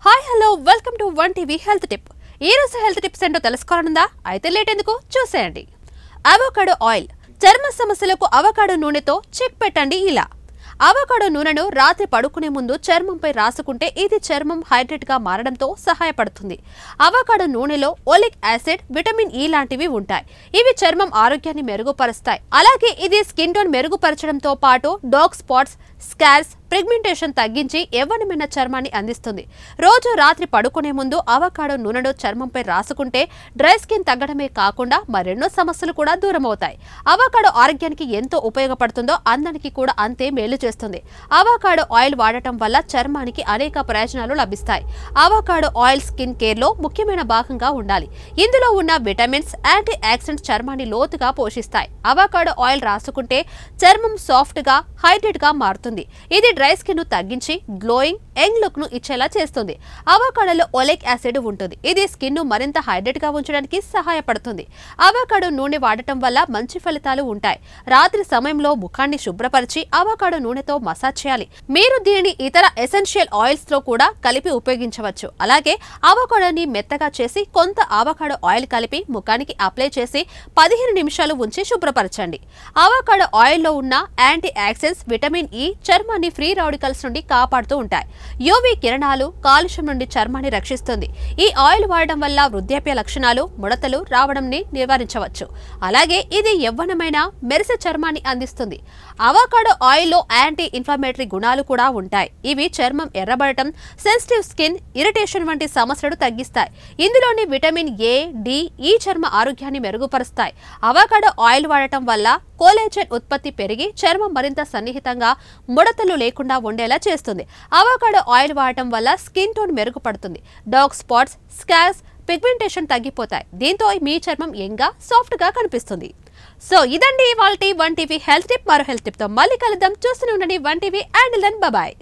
Hi hello welcome to one TV health tip. ఈ రోజు health tips ఏంటో తెలుసుకోవాలనుందా? అయితే లేట్ ఎందుకు చూసేయండి. Avocado oil. చర్మ సమస్యలకు అవకాడో నూనెతో చెక్ పెట్టండి ఇలా. అవకాడో నూనెను రాత్రి పడుకునే ముందు చర్మంపై రాసుకుంటే ఇది చర్మం హైడ్రేట్ గా మారడంతో సహాయపడుతుంది. అవకాడో నూనెలో ఓలిక్ యాసిడ్, విటమిన్ ఇ లాంటివి ఉంటాయి. ఇవి చర్మం ఆరోగ్యాన్ని మెరుగుపరుస్తాయి. అలాగే ఇది స్కిన్ టోన్ మెరుగుపరచడంతో పాటు డార్క్ స్పాట్స్, స్కార్స్, పిగ్మెంటేషన్ తగ్గించి యవ్వనమైన చర్మాన్ని అందిస్తుంది. రోజు రాత్రి పడుకునే ముందు అవకాడో నూనెను చర్మంపై రాసుకుంటే డ్రై స్కిన్ తగ్గడమే కాకుండా మరెన్నో సమస్యలు కూడా దూరం అవుతాయి. అవకాడో ఆరోగ్యానికి ఎంతో ఉపయోగపడుతుందో అందరికి కూడా అంతే మేలు చేస్తుంది. అవకాడో ఆయిల్ వాడటం వల్ల చర్మానికి అనేక ప్రయోజనాలు లభిస్తాయి. అవకాడో ఆయిల్ స్కిన్ కేర్ లో ముఖ్యమైన భాగంగా ఉండాలి. ఇందులో ఉన్న విటమిన్స్, యాంటీ ఆక్సిడెంట్స్ చర్మాన్ని లోతుగా పోషిస్తాయి. అవకాడో ఆయిల్ రాసుకుంటే చర్మం సాఫ్ట్ గా, హైడ్రేట్ గా మారుతుంది. ఇది డ్రై స్కిన్ ను తగ్గించి గ్లోయింగ్, యంగ్ లుక్ ను ఇచ్చేలా చేస్తుంది. అవకాడోలో ఓలిక్ యాసిడ్ ఉంటుంది. ఇది స్కిన్ ను మరింత హైడ్రేట్ గా ఉంచడానికి సహాయపడుతుంది. అవకాడో నూనె వాడటం వల్ల మంచి ఫలితాలు ఉంటాయి. రాత్రి సమయంలో ముఖాన్ని శుభ్రపరిచి అవకాడో నూనెతో మసాజ్ చేయాలి. మీరు దీనిని ఇతర ఎసెన్షియల్ ఆయిల్స్ లో కూడా కలిపి ఉపయోగించవచ్చు. అలాగే అవకాడోని మెత్తగా చేసి కొంత అవకాడో ఆయిల్ కలిపి ముఖానికి అప్లై చేసి 15 నిమిషాలు ఉంచి శుభ్రపరచండి. అవకాడో ఆయిల్ లో ఉన్న యాంటీ ఆక్సిడెంట్స్, విటమిన్ ఇ చర్మాన్ని ఫ్రీ రాడికల్స్ నుండి కాపాడుతూ ఉంటాయి. యూవీ కిరణాలు, కాలుష్యం నుండి చర్మాన్ని రక్షిస్తుంది. ఈ ఆయిల్ వాడడం వల్ల వృద్ధాప్య లక్షణాలు, ముడతలు రావడంని నివారించవచ్చు. అలాగే ఇది యవ్వనమైన మెరిసే చర్మాన్ని అందిస్తుంది. అవకాడో ఆయిల్ లో యాంటీ ఇన్ఫ్లమేటరీ గుణాలు కూడా ఉంటాయి. ఇవి చర్మం ఎర్రబడటం, సెన్సిటివ్ స్కిన్, ఇరిటేషన్ వంటి సమస్యలను తగ్గిస్తాయి. ఇందులోని విటమిన్ ఏ, డి, ఈ చర్మ ఆరోగ్యాన్ని మెరుగుపరుస్తాయి. అవకాడో ఆయిల్ వాడటం వల్ల కోలేజన్ ఉత్పత్తి పెరిగి చర్మం మరింత సన్నిహితంగా, ముడతలు లేకుండా ఉండేలా చేస్తుంది. అవకాడో ఆయిల్ వాడటం వల్ల స్కిన్ టోన్ మెరుగుపడుతుంది. డార్క్ స్పాట్స్, స్కార్స్, పిగ్మెంటేషన్ తగ్గిపోతాయి. దీంతో మీ చర్మం యంగ్ గా, సాఫ్ట్ గా కనిపిస్తుంది. సో ఇదండి ఇవాల్టి వన్ టీవీ హెల్త్ టిప్. మరో హెల్త్ టిప్ తో మళ్ళీ కలుద్దాం. చూస్తూనే ఉండండి one TV. And then bye.